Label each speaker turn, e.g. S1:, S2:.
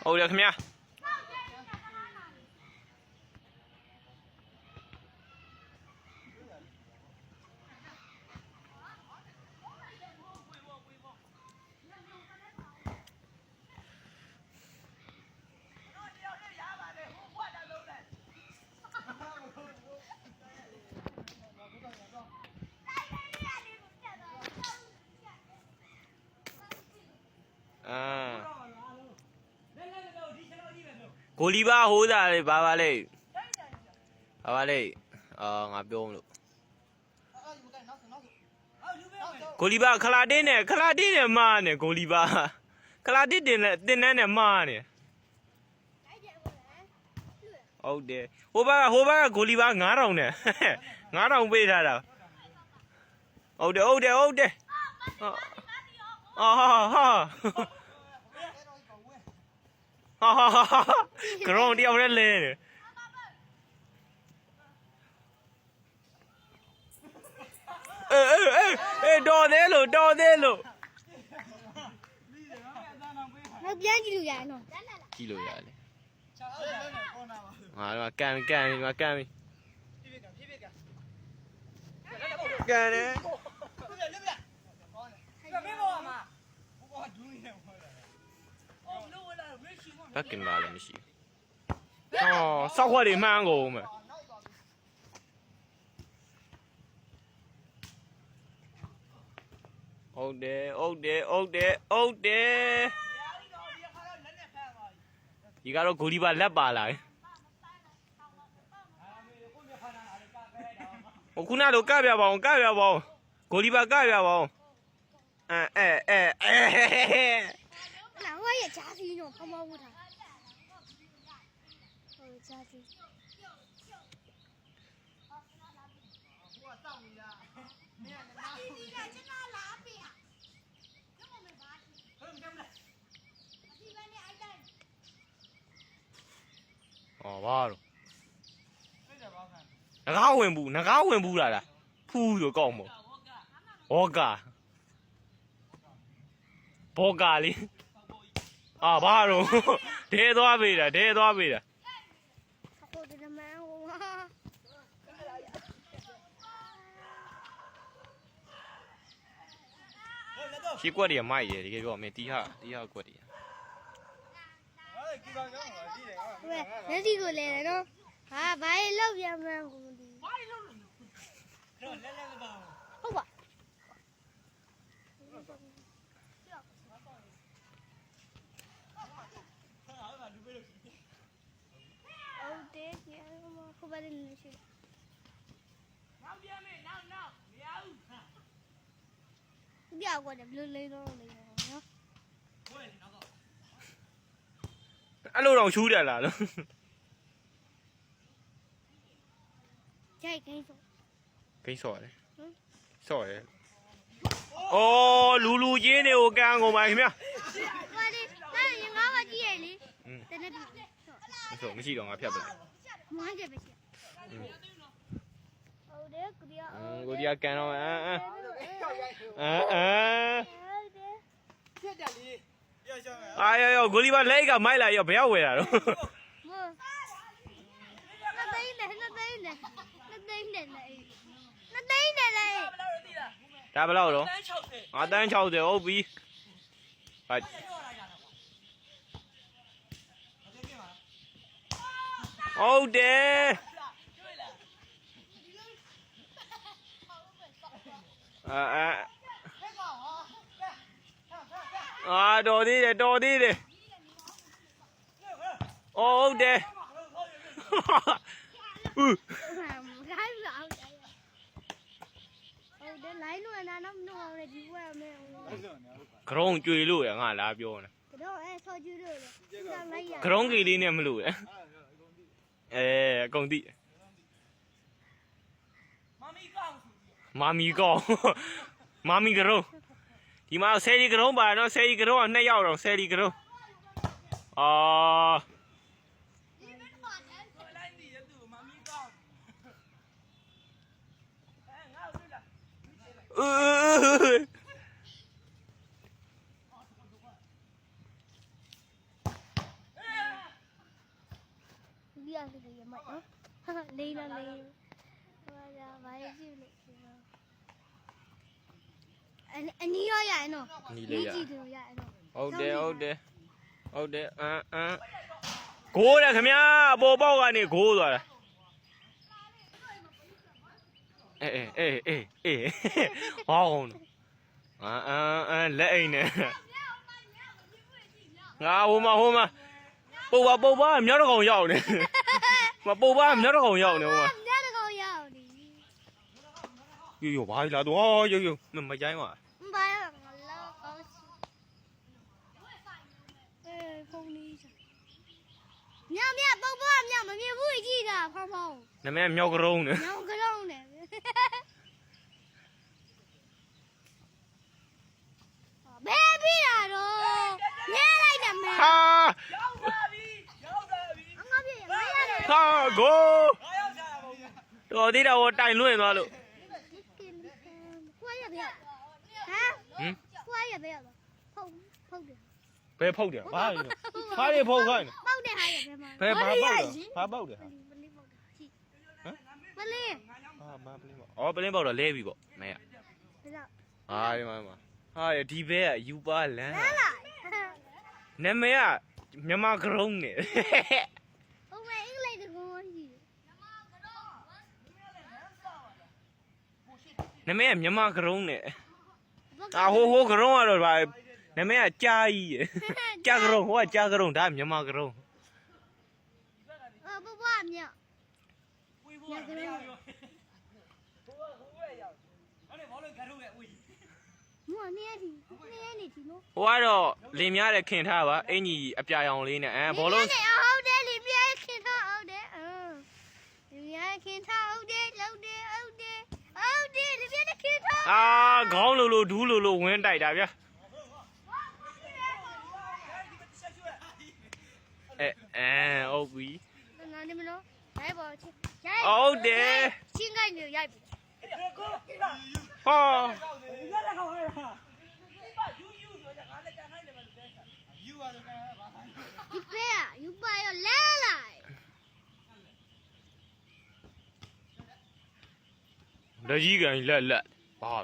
S1: ဟုတ်တယ်ခင်ဗျာကိုလီဘာဟိုးတာလေဘာပါလေငါပြောမလို့ကိုလီဘာခလာတင်းနဲ့မားနဲ့ကိုလီဘာခလာတင်းတင်နဲ့နဲ့မားနဲ့ဟုတ်တယ်ဟိုဘက်ကကိုလီဘာ9000နဲ့9000ပေးထားတာဟုတ်တယ်ကရုံတယောက်နဲ့လဲတယ်တော်သေးလို့မပြန်ကြည့်လို့ရတယ်နော်ကြည့်လို့ရတယ်ငါတော့ကန်ပြီကန်တယ်ကန်တယ်ဘက်ကင်လာလည်းမရှိစောက်ခွက်တွေမှန်းကုန်မယ်ဟုတ်တယ်ဒီကတော့ဂိုလီဘာလက်ပါလာဟိုခုနတော့ကပြပါအောင်ဂိုလီဘာကပြပါအောင်
S2: 那我也加是一种泡沫舞台。加是。
S1: 哦，哇喽！那个ဝင်ဘူးလားဖူးရောကောက်မို့ဘောကာလေးဘာတော့ဒဲသွားပေးတာ
S2: ဟုတ်တယ်မန်ဟိုဟာ
S1: ရှေ့ကွက်တွေကမိုက်တယ်တကယ်ပြောမင်းတီးဟာကွက်တွေ
S2: လက်စီကိုလဲတယ်နော်ဟာဘာလို့ပြန်မှန်းကိုမသိဘူးဟုတ်ပါဟုတ်တယ်ညခုပါနေရှိနောက်ပြန်မေးနောက်မရဘူးပြောက်ကွာတယ်ဘယ်လိုလဲတော့လဲနော်
S1: အဲ့လိုတော့ချူးတယ်လားလို့
S2: ကြိုက်ကိန်း
S1: ဆော့ရတယ်ဆော့ရတယ်အော်လူချင်းတွေကိုကန်းကုန်ပါခင်ဗျာ
S2: ဟာဒီငါးပါးကြည့်ရလေတနေ့ပြီ
S1: ဆော့မရှိတော့ငါဖြတ်ပလိုက်
S2: မွန်းကြပဲရှိဟုတ်တယ်
S1: ကိုဒီယာကန်တော့
S2: ဖြတ်တယ်လေ
S1: ရောဂိုလီဘာလက်ကမိုက်လာရောဘယ်ရောက်ဝယ်တာတော့
S2: နှစ်သိန်းနဲ့
S1: ဒါဘယ်လောက်တော့တန်း60ဟုတ်ပြီဟုတ်တယ်တော်သေးတယ်ဟုတ်တယ်
S2: လိုင်းလို့နာတော့မလို့ရတယ်ဒီဘက်မဲ
S1: ကရုံးကြွေလို့ရငါလာပြောနေ
S2: ကတော့ဆော်ကျူးလို့လေ
S1: ကရုံးကြီးလေးနဲ့မလို့ရအကုန်တိမာမီကောင်ကရုံးဒီမှာဆယ်ရီကရုံးပါတော့ဆယ်ရီကရုံးက2ယောက်တော့ဆယ်ရီကရုံး
S2: က်စီရမိုက်နော်လေးနော်လေးဟိုကဘာရေးကြည့်လို့အနီးရောရနော်
S1: နီးလေးရ
S2: ကြည့်တယ်ရနော်
S1: ဟုတ်တယ်ဟုတ်တယ်ဟုတ်တယ်ဂိုးတယ်ခင်ဗျာအပေါ်ပေါက်ကနေဂိုးသွားတာအေးဟောင်းလက်အိမ်နဲ့ငါဟိုမှာပုတ်ပါမြောက်တကောင်ရောက်နေမပုတ်ပါမြောက်တကောင်ရောက်နေဟိုမှာ
S2: ညတကောင်ရောက်နေ
S1: ယောဘာလာတော့ယောမကြိုင်းပါ
S2: ဘာရငါလောက်ကောင်းစီဖုန်းလေးမြပုတ်ပါမြမမြင်ဘူးကြည့်တာဖောင်းဖောင်း
S1: နမဲမြောက်ကရုံးနေ
S2: မြောင်ကလုံးနဲ့ဘယ်ပြီးတာတော့ညလိုက်တယ်မဲ
S1: ဟာ
S2: ငါပြေမရတယ်
S1: ဟာဂိုးတော်သေးတာဟိုတိုင်လွင့်သွားလို့
S2: ခွာရပြဟမ်ခွာရပြဖုတ်တယ်
S1: ဘယ်ဖုတ်တယ်ဘာလဲဘာတွေဖုတ်ခိုင်း
S2: ပေါက်တဲ့ဟာရပြမှာ
S1: ဘယ်ဘာပေါက်တယ်ဘာပေါက်တယ်ဟာ
S2: မလေး
S1: အာမပလင်းပေါ့အော်ပလင်းပေါက်တော့လဲပြီပေါ့မဲရ
S2: ဘယ်လောက်
S1: ဟာဒီမှာဟာဒီဘဲကယူပါလမ်း
S2: လာလာ
S1: နမဲကမြန်မာကရုံးနေ
S2: ဟိုမဲအင်္ဂလိပ်တကောကြီး
S1: နမဲကမြန်မာကရုံးနေအာဟိုကရုံးကတော့ဗာနမဲကကြားကြီးရကြားကရုံးဟိုကကြားကရုံးဒါမြန်မာကရုံး
S2: ဘဘမြညကလေးမနေဒီနေဒီနော်
S1: ဟိုကတော့လင်များတဲ့ခင်ထားပါအင်ကြီးအပြာရောင်လေးနဲ့ဘောလုံး
S2: ဟုတ်တယ်လီပြဲခင်ထားဟုတ်တယ်လီပြဲခင်ထားဟုတ်တယ်လောက်တယ်ဟုတ်တယ်လီပြဲခင်ထား
S1: အာခေါင်းလိုဒူးလိုဝင်းတိုက်တာဗျာဟုတ်ပြီ
S2: နာနေမလို့ရိုက်ပါချင်း
S1: ဟုတ်တယ်
S2: ချင်းကိုင်းနေရိုက်ပြီ
S1: ဟော
S2: ဒီပဲယူပါရလဲလိုက်
S1: လက်ကြီးကန်လက်ဘာ